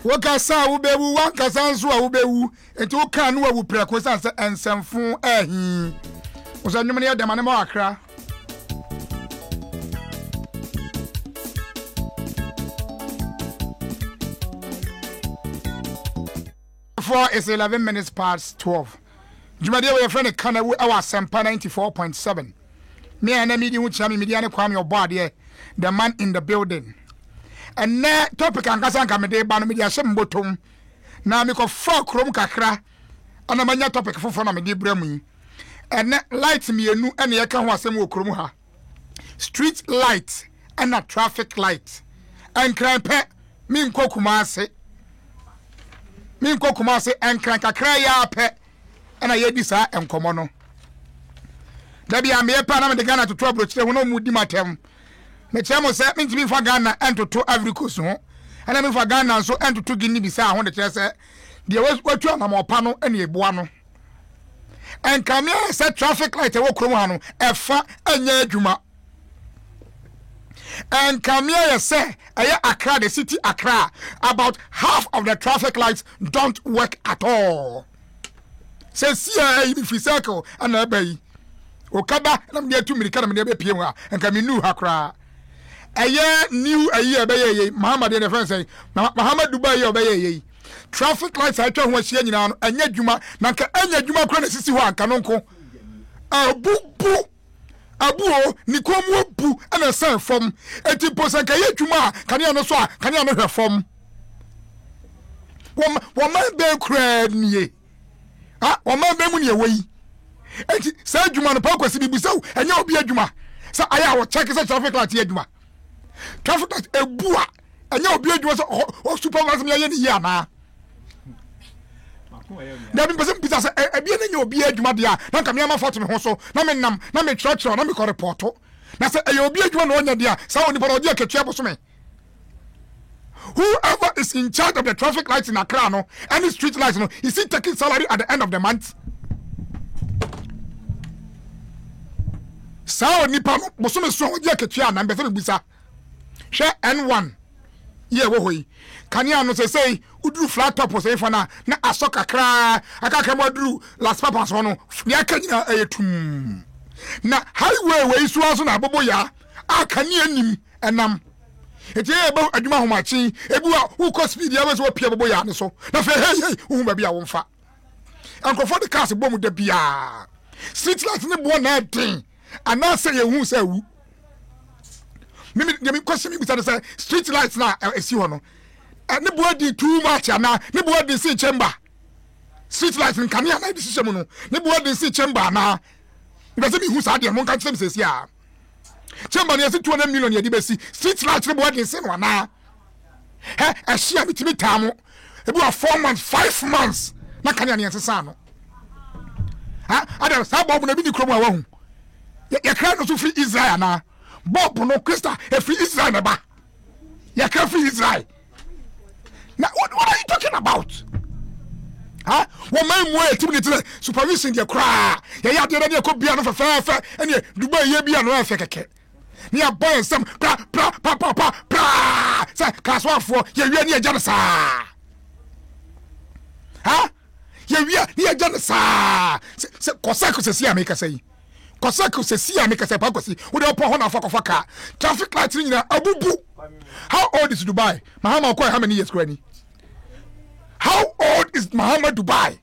Wokasa ubewu wankasa nso a ubewu enti woka no awu preko sanse ensemfo ahi osanwum ne yadama ne ma akra is 11 minutes past 12. Jumade we friend kana our Sempa 94.7. Me and me hu chami media ne kwame obade the man in the building. And na topic ankasa nka me de ba no media hyem botom. Na me ko fa krom kakra. Ana manya topic fofo na me de bra mu. And light mienu ene ye ka ho asem wo krom ha. Street light and a traffic light. And krampe me nko Kumase. Me nko Kumase enkran kakra ya pe ana ye di sa enkomo no da bia me pa na me de Ghana to trouble chire ho no mudi matem me chemo se me ntimi fa Ghana entoto Ivory Coast ho ana me fa Ghana so entoto Guinea Bissau ho de chire se de watu na mo pa no ene eboa no enka me se traffic light e wo krom ha no efa anya adwuma and Kamia say, Accra, the city Accra, about half of the traffic lights don't work at all. Say, see, if we circle and obey. Okaba, and I'm there 2 minutes, and Kaminu Hakra. A year new a year, bay, Muhammad and a friend say, Muhammad Dubai obey. Traffic lights I told was saying, and yet Juma, Nanka, and yet Juma Crazy one, Canonco. Boo. Abuo ni komu bu ana san fom enti posanka ye dwuma kan ya no so a kan ya no hwe fom wo man be kra nie wo man be mu ne weyi enti sa dwuma no pa kwasi bibusaw enya obi adwuma sa aya wo check sa traffic light ye adwuma traffic light ebu a enya obi adwuma so o supervisor me ye ni ya na na bi person pizza say e bi na obi adwuma dia na ka me ama foto me ho so na me nam na me church na me ko report na say e obi adwuma na onya dia sa oni bolo dia ketua bo so me whoever is in charge of the traffic lights in Accra no any street lights no is he taking salary at the end of the month sa oni pa bo so me so dia ketua na be so me busa hwe N1 ye wo hoyi kania no say uduru flat top say for na asoka kra akaka moduru last papa so no ya kanyina eyetum na highway we isu aso na abobo ya akania nim enam eti e ba adwuma homachi ebu a uko speed ya so pia abobo ya ne so na fe hey hu ba bia wo mfa ankofo de cars bom da bia street light ne bo na den ana say ye hu say wu me question me say street lights na esi ho no ne body too much ana ne body see chamber street lights in Kenya na decision no ne body see chamber na be say me hu sa de mo kan say me say a chamber na 200 million ye di be see street lights ne body see no na a share bitimi tamo e bu 4 months 5 months na Kenya na yesesa no ada sa bob na bi di kromo a wa hu ye kra no so free Israel na Bob no Christa if Israel neba. You can't free Israel. Now what are you talking about? Huh? What man way to supervision your cry. Yeah, there could be another fair and you Dubai ye be another fake. Near boy some pra. Say class 1 for you near Janasa. Huh? You near Janasa. Say Cossack to see I make a say. Kosako se si ameka se pakosi wo de opo ho na faka traffic light ni na abubu. How old is Dubai? Muhammad how many years granny? How old is Muhammad Dubai?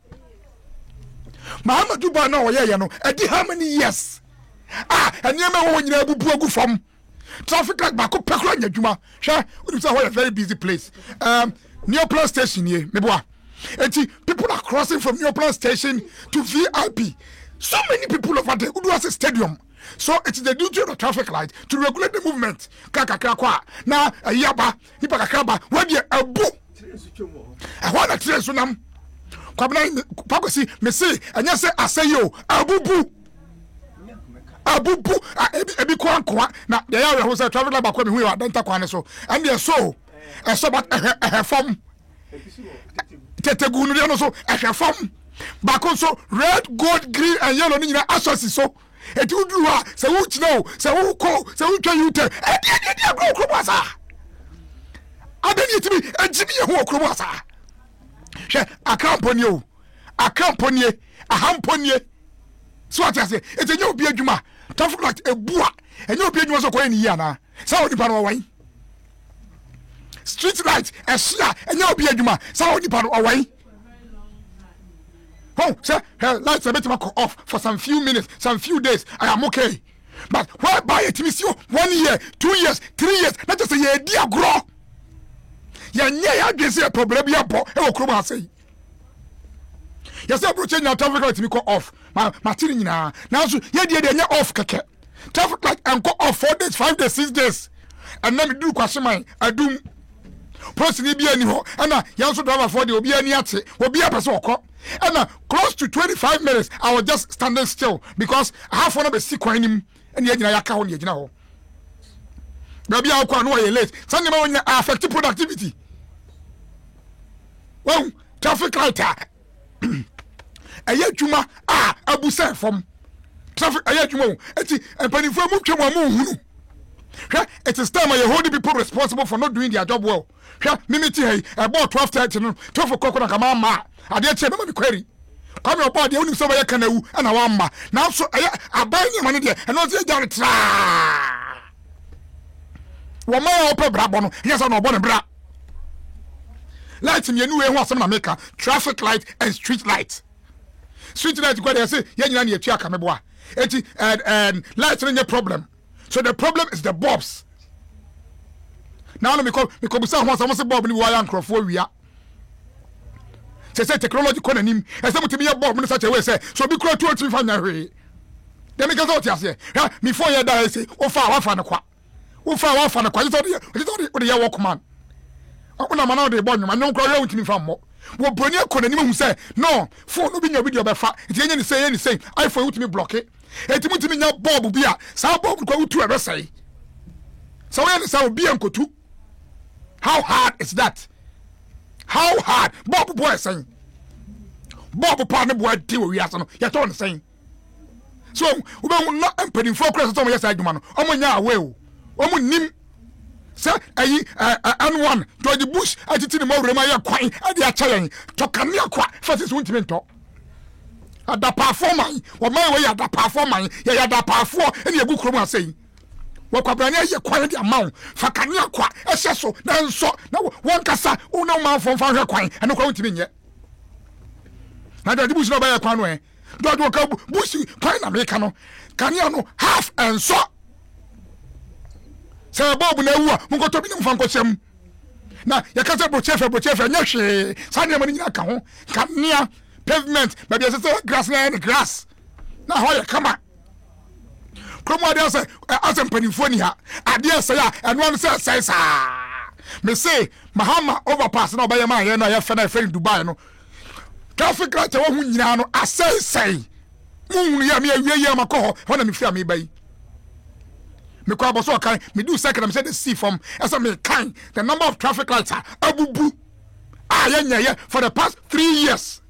Muhammad Dubai no ye no edi how many years? Eniema wo nyina abubu agu fam. Traffic light ba ko pekro anya dwuma. Hwe wo say a very busy place. Neoplan station here meboa. Enti people are crossing from Neoplan station to VIP. So many people over there who do as a stadium. So it is the duty of the traffic light to regulate the movement. Kakakakwa. Now, a yaba, hipakakraba, when you a boo. I want a train sunam. Kwabna, Pagosi, me say, and yes, I say yo, a boo boo. A boo boo, a big kwa. Now, the area who's a traveler back when we are done so. And they are so, but a form. Tetegunu, so, a form. Back also red, gold, green, and yellow in your associates. So it would do so which no, so who call, so who can you tell? adani etimi ejibi ye ho okromo asa hwe akamponie o akamponie ahamponie so what I say etenye obi adwuma traffic light ebua enye obi adwuma so koye ni yi ana sa onipa no wan street light esia enye obi adwuma sa onipa no wan oh say lights a bit off for some few minutes some few days I am okay but whereby it miss you 1 year 2 years 3 years not just a year dia grow ya nye ya dwese a problem ya bo e okrom asai ya say approach na traffic light mi ko off ma tiri nyina na so ye die de nya off keke traffic light and go off 4 days 5 days 6 days and na me do kwaseman adum post ni bia ni ho ana ya so driver for the obi ani ate obi apese okọ ana close to 25 minutes I was just standing still because half one of the sequence him and ye nyina yaka ho ne gina ho baby akwa no ye late sande ma wonya affect productivity well traffic light aya dwuma abusa from traffic aya dwuma eti empanifo mu twem mu hunu it is time you hold the people responsible for not doing their job well mimiti hey about 12:30 no 12 o'clock na kama ma ade che na me query come your body unim so be kanawu na wa ma na so abanye mane de eno se jare tra wo ma o pe brabo no yes na obo ne bra light me anu we ho asem na make traffic light and street light go there say ye nyina na etu aka me bo a eti and light no problem so the problem is the bulbs now no because busa ho asem say bulb ni wa ya nkrofo wia say technology ko nanim e say mutimi ya bulb no such a way say so bi kro 235 na hwe dem ka so tiase me phone ya da say o fa wa fa na kwa you the ya work man ona mana de bon nyum kro ya mutimi fa mo wo broni ko nanim hu say no phone no bi nya video be fa enti enya ni say iPhone mutimi block it enti mutimi nya bulb bi a sa bulb ko utu e be say so we say obi enkotu. How hard is that? How hard? Bob boy saying. Bob partner boy deal we are saying. You don't saying. So we will not empty for Christ. Some yes I do man. Omunya away. Omu nim. Say N1 George Bush. I did the more remaya kwai. I dey challenge. Tokania kwa. First is won't talk. At the performance. What my way at the performance. Ya da perform. Any a good chroma saying. Wakwabanya ye kwan dia mawo fakane akwa ehyeso na nso na won kasa una man fon fa hwe kwan eno kwa ntimi nye na da bush no ba ye kwan no do ka bush kwan na meka no kane no half enso se bobu na wu a munkoto bi ne mfa nkohyem na ye kasa brochefe nya hwe sane mani nyina ka ho kane pavement ba bi se grass na ho ye kama Kromo ade say asem panifo ni ha ade say a eno an say me say Mahama overpass na obaye ma ye no ye fe na fe Dubai no traffic light wo hu nyina no asay mu ya me awie makọ ho na me fi am bai me kwa boso kan me do second am say the see from as me kan the number of traffic lights abubu ye for the past 3 years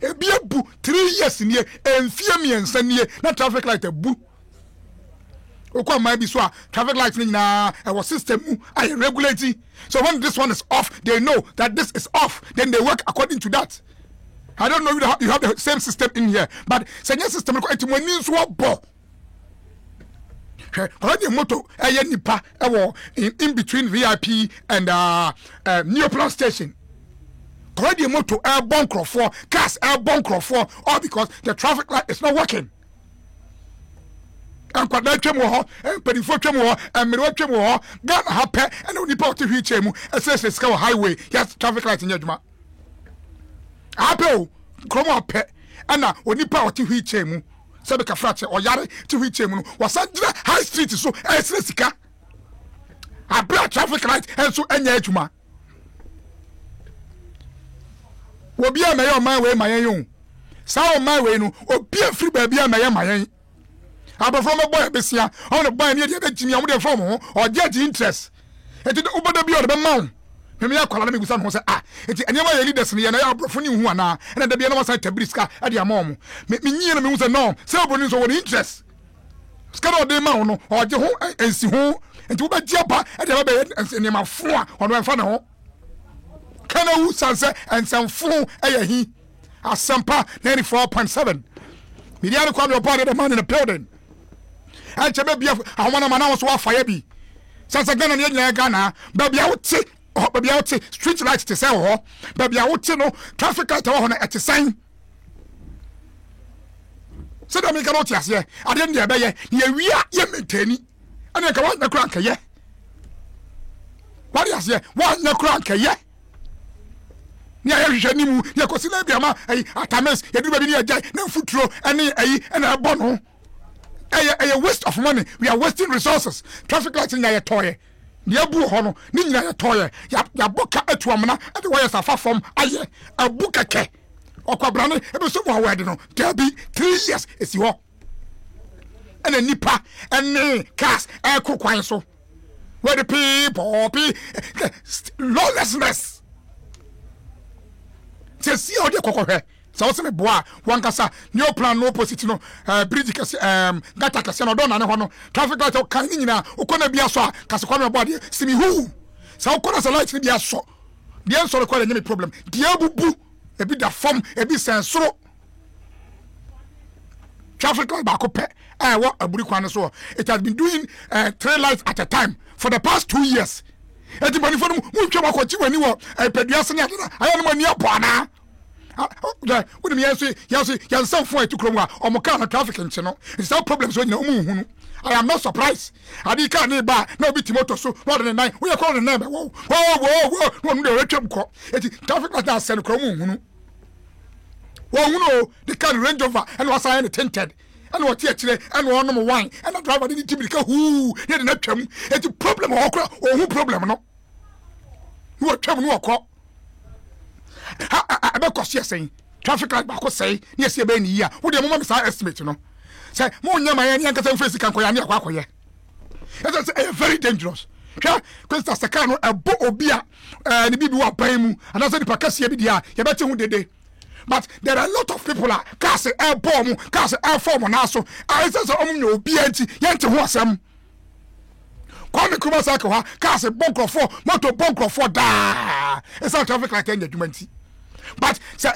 ebu 3 years ni enfie miensa ni na traffic light abu okwa might be so traffic lights na our system are regulating. So when this one is off, they know that this is off. Then they work according to that. I don't know if you have the same system in here, but senior system means what bo. Already moto nipa in between VIP and Neoplan station. Already moto air bunker for cars air bunker for all because the traffic light is not working. And quite like Chemo, and Penifo Chemo, and Miro Chemo, Ghana Happy, and only part to reach him, and says the Scout Highway, yes, traffic lights in Yajma. Apple, Cromo Pet, and now only power to reach him, Sabeka Fracture or Yare to reach him, was such high street so as Lessica. I brought traffic light and so any Yajma. Will be a mayor my way, my own. Sound my way, no, or be a free baby, my own. Aba from a boy besia on a boy near the Jimmy on the form or judge interest. It did over the beard of the mount. Maybe I call me with some who say, it's any way leaders and I are profaning who are now, and the other side to Briska at your mom. Make me near me with a no, celebrating over interest. Scott de Mount or Jeho and see who nti wo ba dia ba e de ba ne ma fo a ono enfa ne ho kana wu sanse ensanfo e hi Asempa 94.7 Media kwa me opa the man in the building anche be bia ahoma na wo so wa fire bi sanse Ghana ne nyina Ghana ba bia wote street light te say ho ba bia wote no traffic light ho na etisan so da me ka no tiase ade ne be ye ye wia ye mentani ane ka wa na kura nkaye wa tiase wa na kura nkaye ni aye hwehwe ni mu ye kosila bia ma atames ye duru ba bi ni agai na futuro ane na ebo no a waste of money. We are wasting resources. Traffic lights in your toy. The abu hono, Nina your toy. Ya boka etuamana, and the wires are far from aye, a booka ke. Or Quabrani, ever so more wedding. There'll be 3 years, it's your. And a nipa, and cast, air cook wine so. Where the people, lawlessness. Say, see how they cook. So what's me boa one kasa new plan no opposite no bridge kase gata kase no don na ne ho no traffic light o kan nyina ukona bia so a kase kwa me boa de simi hu so ukona so light bia so de enso re kwa nyame problem de abubu e bi da form e bi sensoro traffic light ba ko pe what aburi kwa so it has been doing 3 lights at a time for the past 2 years e ti bani fo mu twa ba ko ti wani wo pedua se ne adana ayo no mani apo ana when me yan some for to kromwa or mokana traffic no it's no problems when you I am not surprised adi ka ne ba na obi timoto so more than 9 we call the name wo no dey retwem ko eti traffic light that send kromu hunu wo hunu the car range over and was I tinted and what here today and one number wine and the driver didn't tibika who dey na twem eti problem o kra o hu problem no wo twem no ko I be kosia saying traffic light ba ko say na ese be ni yi a wo de mo ma sa estimate no say mo nyama ya ni ankasa face kan ko ya ni akwa akoye it's very dangerous hwa kwesta saka no ebo obi a ni bibi wa ban mu and say the pakase bi dia ye beti hu dede but there are a lot of people a cars airport mu cars air form na so I say so omu obi anti ye nte ho asem kwame kuma saka ha cars bunker for motor bunker for da it's a traffic light end document but say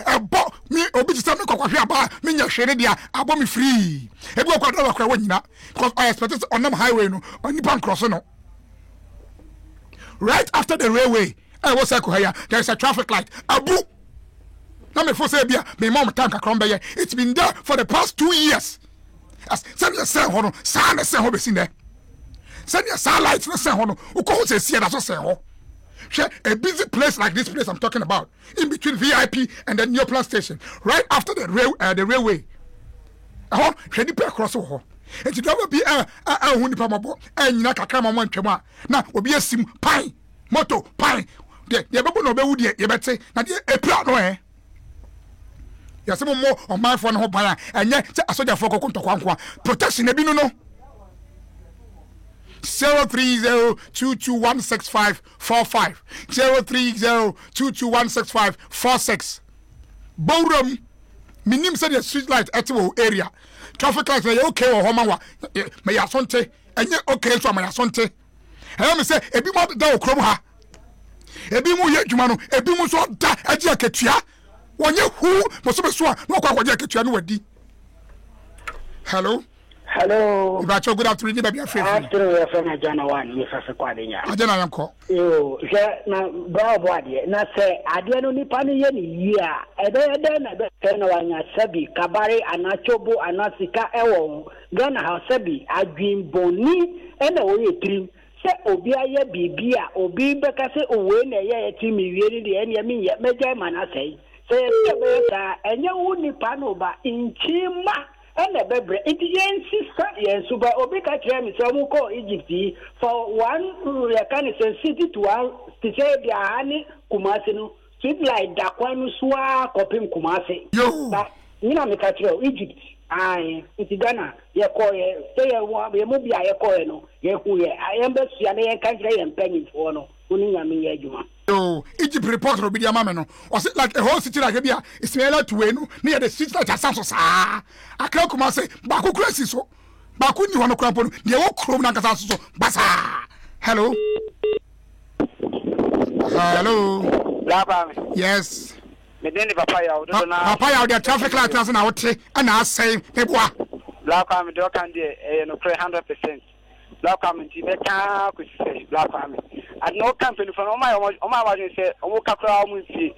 me obi ti say me kokwahwe aba me nya hwere dia abo me free ebi okwa driver kwa wanyina because I expect on them highway no oni pan cross no right after the railway was here there is a traffic light abu na me for say bia me mom tank akrombe ye it's been there for the past 2 years as say me say ho no sa na say ho be sin there send your lights na say ho no uko say see na so say ho a busy place like this place I'm talking about, in between VIP and the New Plan Station, right after the railway. Oh, can you pay across over? And you never be a pamabo, and you not a camera one chema. Now, will be a sim pine, moto, pine. The Babu no be you better say, not a plan, no, eh? There's some more on my phone, and yet I saw your focus to Quanqua. Protection, no. 03022165545 03022165546 Borum minim say the street light at area traffic light say okay o homa wa me yasonte enye okay so ma yasonte e me say ebi mo da okrom ha ebi mu ye dwuma no ebi mu so da agi akatua wonye hu mo so be so a no kwa kwaje akatua no wadi. Hello. Hello. Good afternoon, baby. Afternoon, from Ajana one, Mr. Quadina. Ajana Yanko. You, na bravo, na say, I didn't need Pani ya. And then I don't Sebi, Kabari, Anachobo, Anasika, Ewo, Ghana House Sebi, I dream boni, and away dream. Say, Obia, Bibia, Obi, Becase, Owen, a team, really, the enemy, yet, Major Manase. Say, and you only panoba in Chima. And the baby, it is sister, yes, super Obika Tram is Egypt for one kind of city to one to say the honey Kumasino, sweet like Daquan Swa, Copim Kumasi. But you know, Egypt, I, it's Ghana, your coy, say a movie, I coino, I am best, I country and penny for no, Unia. Oh, Egypt report will be the mamma. Was it like a whole city like Abia? It's near to win near the streets like Asanso. I can't come and say, Baku Cressy so. Baku, you want to crumple, the old chrome Nakasaso, Bassa. Hello. Yes. Papa ya the traffic light na na wote na asai meboa. Black army do kan dey no 100%. Black army ti be ka ko say black army. And no company for o ma wa say o kakra o mu fi.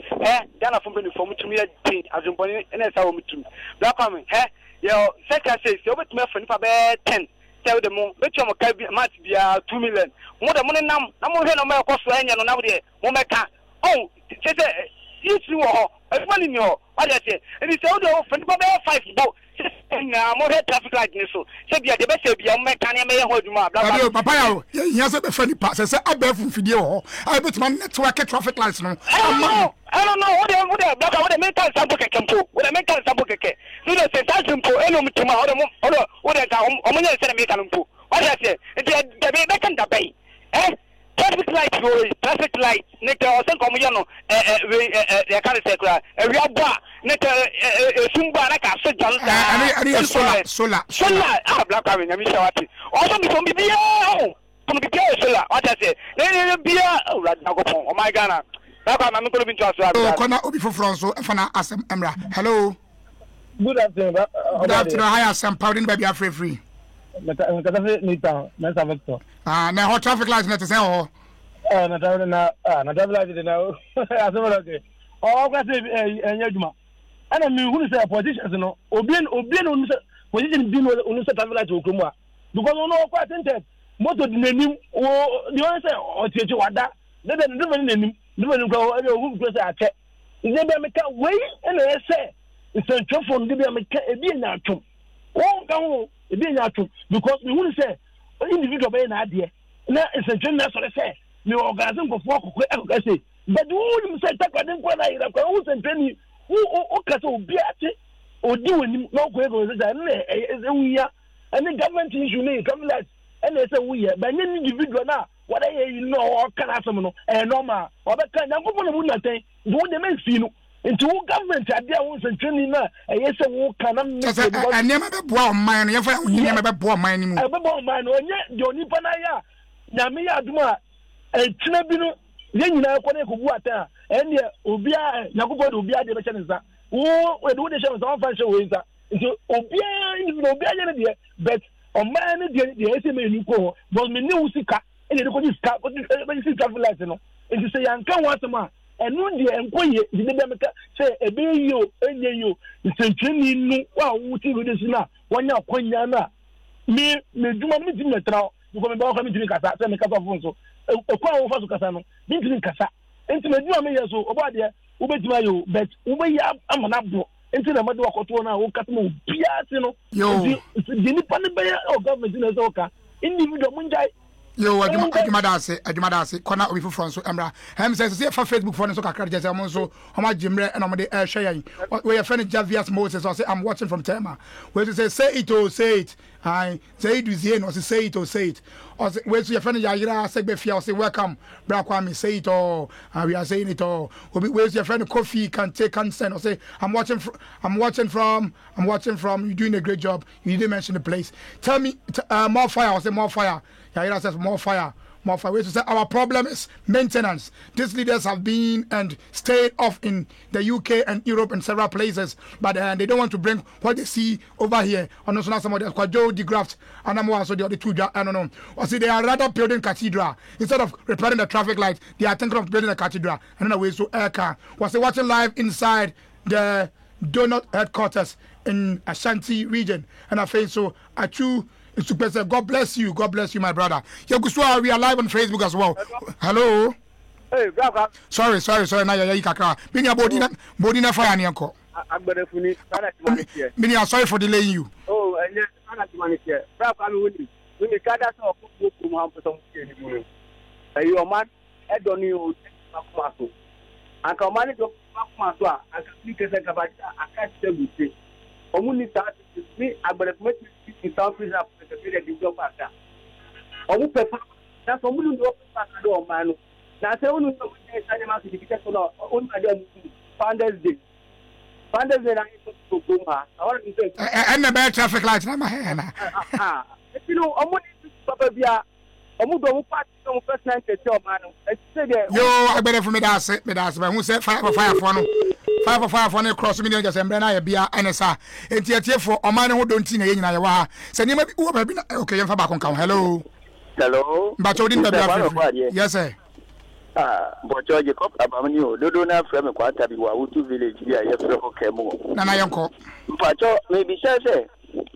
Dana for company for mutumi ya tin azumponi na sa o mutum. Black army yo second say o betumi fa nipa be 10. Tell them betumi mo ka match bia 2 million. Mo da mo nam na mo he no ma ko so anya no na wo de mo meka. Oh, say issue everybody know what I say. And it's all the 5 boat. Na mo head traffic light ni so. Say bia de be say bia mo kan me ho adwuma bla. Papa ya yes be fani pass say abafu fidie ho. I bet man network traffic lights no. I don't know what the mental sample kekempo. What the mental sample keke. So the say sample eno mutuma what the ka omunye say me kanumpo. What I say. The be kan da bay. Traffic light nek o sen komo yo no e kan se kra e wi aba nek sumba na ka so jan ani solar black army nyami shawati o so bi so bi bia kono bi bia solar what I say ne bia rad na go pon o my Ghana black army me ko bi nto aso o kona obi foforo so e fana asem emra hello good afternoon hi asem powder baby free na hot traffic lights net say oh na traffic lights na asema okay o kwa say enya djuma ana mi hunu say positions no obi no position bi no say traffic lights okromu a because no kwa tinted moto di nanim o di one say o tietie wada de nanim kwa e hu kwa say ake nje be meka wei na say centrophone de be meka e bi nya atom o ka ho e bi nya atom because we hunu say individual be na ade na central na so say me organize go for akoko say but who say takwadin kwa na ira kwa who central ni who ka so obi ate odi woni na ko ego say na wuya any government issue ni come like and say wuya but any individual na what you know can asem no normal obeka nyankopon na mu naten do de me fi no into government ade a won central ni na say wo kana me anema be boa man no ye fa anema be boa man ni mu be boa man no onye de onipa na ya nyame ya aduma etina bi no ye nyina ko na ko bu ata ene obi a nyankopon de obi a de be chene nsa wo de wo de chene nsa won fa hye wo nsa into obi a ye ne de but o man ne de ese me ni ko but me ne usika ene de ko di ska ko di traffic light no into say yanka wasema enu de enkoye de be meka say ebe yo enye yo ntentwini nu wa wo ti de sina wonya akonya na me djuma me tin metra ko me ba ko me tin kasa say me kasa fun so ekwa wo fa so kasa no me tin kasa enti me djuma me yeso obo de wo betima yo but wo be ya amana bo enti na madu akoto na wo kasa mo bia ti no de ni pa ne be o government na so ka individual munjai yo adwuma dase kona obi foforo so emra hem say for Facebook for so kakra je say mo so homa jimre na mo de hwe yan we your friend Javius Moses so say I'm watching from Tema we say it I say it with you no say it or we your friend Yayira Segbe Fia say welcome bra Kwame say it all and we are saying it all we your friend Kofi can take consent or say I'm watching from you doing a great job you didn't mention the place tell me more fire or say more fire Yayira says more fire. We say our problem is maintenance. These leaders have been and stayed off in the UK and Europe and several places, but they don't want to bring what they see over here. And also somebody else called Joe DeGraft and I'm also the other two. I don't know. Or see, they are rather building cathedral instead of repairing the traffic light. They are thinking of building a cathedral. And anyway, so Aircar was watching live inside the donut headquarters in Ashanti region, and I think so. God bless you, my brother. We are live on Facebook as well. Hello. Hey, brother. Sorry. Now you kakra. Bini body na fire nianko. Bini sorry for delaying you. Oh, and yes, brother, I'm winning. When you can't so your man, I don't know. And come on, to I can speak as a I can't tell you. Omuni start me agberefume ti South Africa the the job after omu perform na so omuni do pass do o man na say onu no dey say ma ti so no onu ade Founders Day na to go ma awon ni say and the bad traffic light na ma he na you know omuni papa bia omu do mu party no personal interest o man no say there yo agbere for me da ase ba hu say fire for no 5 for no cross million just embre na ya bia enesa entiatie for o man ho do nti na ye nyina ye wa ha se ni ma bi wo ba bi na okay yemfa ba kon kan hello ba chodin ba bia yes sir but George Cop abamni o dodo na frɛ me kwata bi wa Utu village bi a ye frɛ ko kemo na yenko mpacho maybe say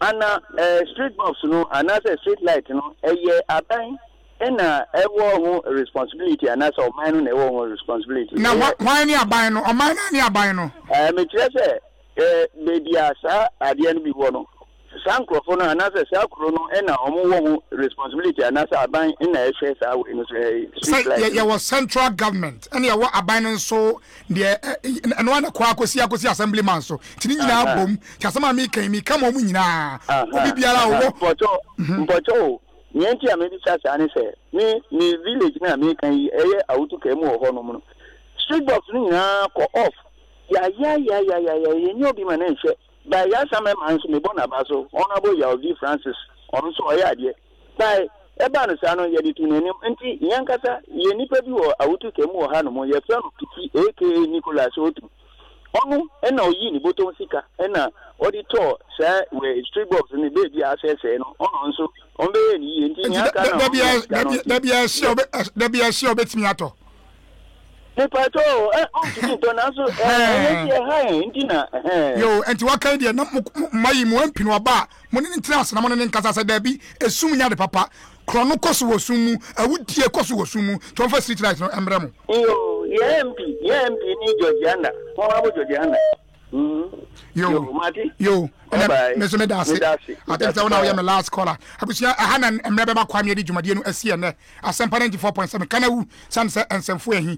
ana street box no ana say street light no eye aban na ewo ho responsibility ana say o man no na ewo ho responsibility na why ni aban no o man na ni aban no me kire say baby asa ade no bi wo no sankrofo no ana say sakro no na omo wo ho responsibility ana say aban na ehwe sa we no street light ya was central government and ya wa aban so de no na kwa akosi assemblyman so tini nyina bom kasama mi kan mi kama mu nyina obi biara wo mpocho nyenti a me bi sasa ne say ni village na me kan eye awutu kemu ho no mu street box ni nyina ko off ya ni obi ma na nhwe by yasame man so me bona baso honorable Yaovi Francis on so oya de by eba no sa no ye di tunenim nti yankasa ye nipa bi wo awutu kemu wo ha no mo ye fra no piti aka Nicholas Otu onu na oyi ni boton sika na auditor say we street box ni baby asese no onu nso on be ni nti nyaka na da bia shi obetimi ato Pato on to na so ntina yo enti wakan de na mayi mo ampino aba mo ne ntina na mo ne nkasa sa da bi esum nya de papa krono koso wosumu awudie koso wosumu to fa street light no embre mo yo MP ni Georgiana mo abo Georgiana yo me so me da se I think that one na last caller abusia aha na embre be ba kwa me de dwumade no asie ne asempa 94.7 kana wu san se ensemfo ehi